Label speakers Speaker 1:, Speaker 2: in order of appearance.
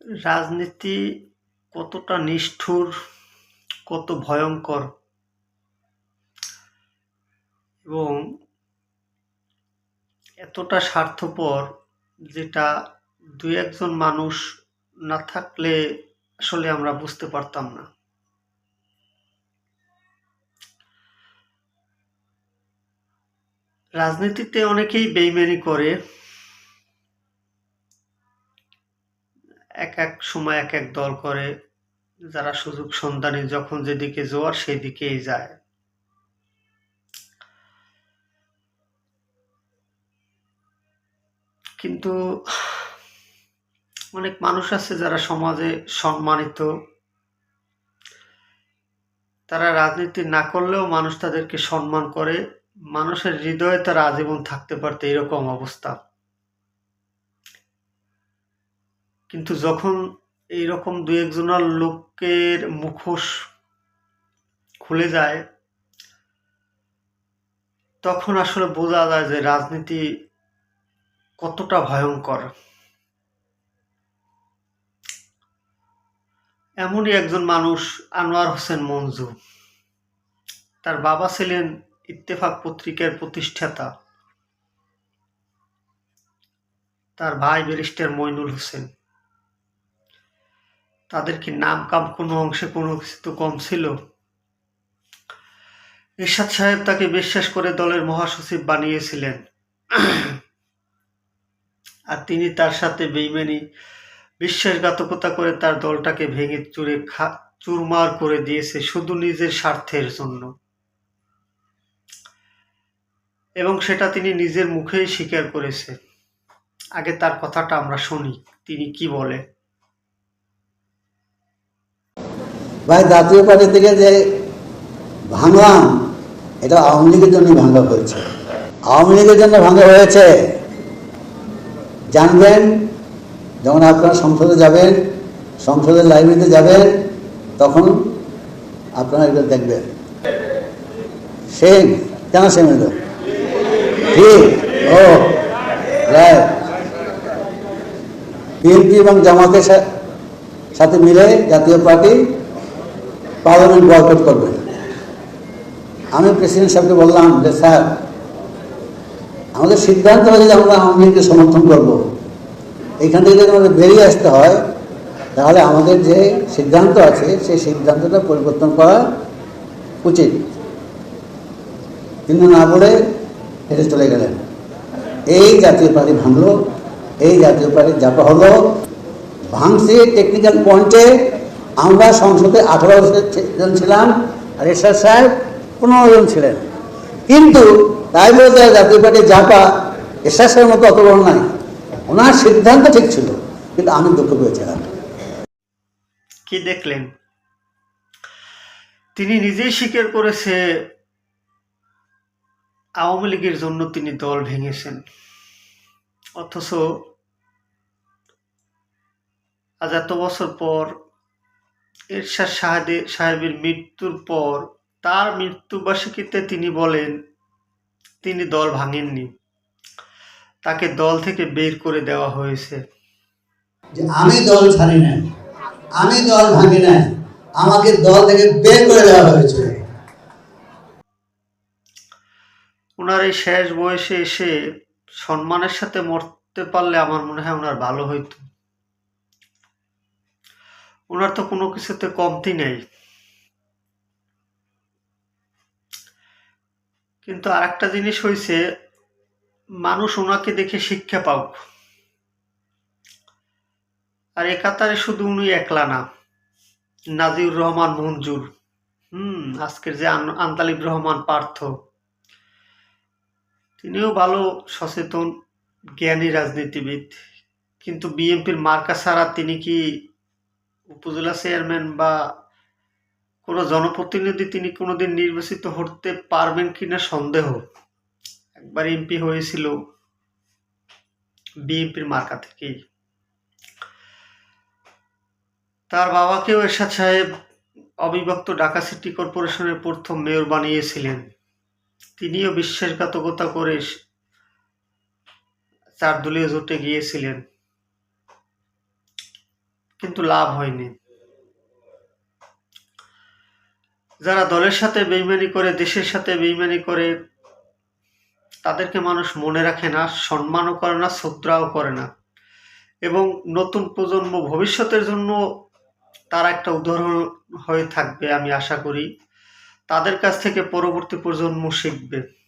Speaker 1: রাজনীতি কতটা নিষ্ঠুর, কত ভয়ঙ্কর এবং এতটা স্বার্থপর, যেটা দুই একজন মানুষ না থাকলে আসলে আমরা বুঝতে পারতাম না। রাজনীতিতে অনেকেই বেইমানি করে, এক এক সময় এক এক দল করে, যারা সুযোগ সন্ধানী, যখন যেদিকে জোয়ার সেদিকেই যায়। কিন্তু অনেক মানুষ আছে যারা সমাজে সম্মানিত, তারা রাজনীতি না করলেও মানুষ তাদেরকে সম্মান করে, মানুষের হৃদয়ে তারা আজীবন থাকতে পারত, এরকম অবস্থা। কিন্তু যখন এইরকম দুই একজনের লোকের মুখোশ খুলে যায়, তখন আসলে বোঝা যায় যে রাজনীতি কতটা ভয়ঙ্কর। এমনই একজন মানুষ আনোয়ার হোসেন মঞ্জু। তার বাবা ছিলেন ইত্তেফাক পত্রিকার প্রতিষ্ঠাতা, তার ভাই ব্যারিস্টার মইনুল হোসেন। তাদের কি নাম কাম কোনো অংশে কোনো কিছু তো কম ছিল? এরশাদ সাহেব তাকে বিশ্বাস করে দলের মহাসচিব বানিয়েছিলেন, আর তিনি তার সাথে বেইমানি, বিশ্বাসঘাতকতা করে তার দলটাকে ভেঙে চুরমার করে দিয়েছে শুধু নিজের স্বার্থের জন্য। এবং সেটা তিনি নিজের মুখেই স্বীকার করেছে। আগে তার কথাটা আমরা শুনি, তিনি কি বলে।
Speaker 2: ভাই, জাতীয় পার্টি থেকে যে ভাঙলাম, এটা আওয়ামী লীগের জন্য ভাঙা হয়েছে। আওয়ামী লীগের জন্য ভাঙা হয়েছে। জানবেন, যখন আপনারা সংসদে যাবেন, সংসদের লাইব্রেরিতে যাবেন, তখন আপনারা এগুলো দেখবেন। সেম কেন সেম এলো? ঠিক। ও রাইট। বিএনপি এবং জামাতের সাথে মিলে জাতীয় পার্টি পার্লামেন্ট বয়কট করবে। আমি প্রেসিডেন্ট সাহেবকে বললাম যে স্যার, আমাদের সিদ্ধান্ত হয়েছে যে আমরা আওয়ামী লীগকে সমর্থন করব। এইখান থেকে যদি আমাদের বেরিয়ে আসতে হয়, তাহলে আমাদের যে সিদ্ধান্ত আছে সেই সিদ্ধান্তটা পরিবর্তন করা উচিত। কিন্তু না বলে হেঁটে চলে গেলেন। এই জাতীয় পার্টি ভাঙলো, এই জাতীয় পার্টি জাপা হলো। ভাঙছে টেকনিক্যাল পয়েন্টে। আমরা সংসদে 18 জন ছিলাম, আর এরশাদ সাহেব 15 জন ছিলেন। কিন্তু তাই বলতে জাতীয় পার্টি জাপা এরশাদ সাহেবের মতো অত বড় নাই। ওনার সিদ্ধান্ত ঠিক ছিল, কিন্তু আমি দুঃখ পেয়েছিলাম।
Speaker 1: কি দেখলেন? তিনি নিজেই স্বীকার করেছে আওয়ামী লীগের জন্য তিনি দল ভেঙেছেন। অথচ আজ এত বছর পর, এরশাদ সাহেবের মৃত্যুর পর, তার মৃত্যুবার্ষিকীতে তিনি বলেন তিনি দল ভাঙেননি, তাকে দল থেকে বের করে দেওয়া হয়েছে।
Speaker 2: যে আমি দল ছাড়ি না, আমি দল ভাঙি না, আমাকে দল থেকে বের করে দেওয়া হয়েছে।
Speaker 1: ওনার এই শেষ বয়সে এসে সম্মানের সাথে মরতে পারলে আমার মনে হয় ওনার ভালো হইতো। ওনার তো কোনো কিছুতে কমতি নেই। কিন্তু আরেকটা জিনিস হয়েছে, মানুষ ওনাকে দেখে শিক্ষা পাওক। আর এ কাতারে শুধু উনি একলা না, নাজিউর রহমান মঞ্জুর, আজকের যে আন্তালিব রহমান পার্থ, তিনিও ভালো সচেতন, জ্ঞানী রাজনীতিবিদ। কিন্তু বিএনপির মার্কা ছাড়া তিনি কি উপজেলা চেয়ারম্যান বা কোনো জনপ্রতিনিধি তিনি কোনোদিন নির্বাচিত হতে পারবেন কিনা সন্দেহ। একবার এমপি হয়েছিল বিএনপির মার্কা থেকেই। তার বাবাকেও এরশাদ সাহেব অবিভক্ত ঢাকা সিটি কর্পোরেশনের প্রথম মেয়র বানিয়েছিলেন। তিনিও বিশ্বাসঘাতকতা করে 4 দলীয় জোটে গিয়েছিলেন, কিন্তু লাভ হয়নি। যারা দলের সাথে বেইমানি করে, দেশের সাথে বেইমানি করে, তাদেরকে মানুষ মনে রাখে না, সম্মানও করে না, শ্রদ্ধাও করে না। এবং নতুন প্রজন্ম ভবিষ্যতের জন্য তারা একটা উদাহরণ হয়ে থাকবে, আমি আশা করি। তাদের কাছ থেকে পরবর্তী প্রজন্ম শিখবে।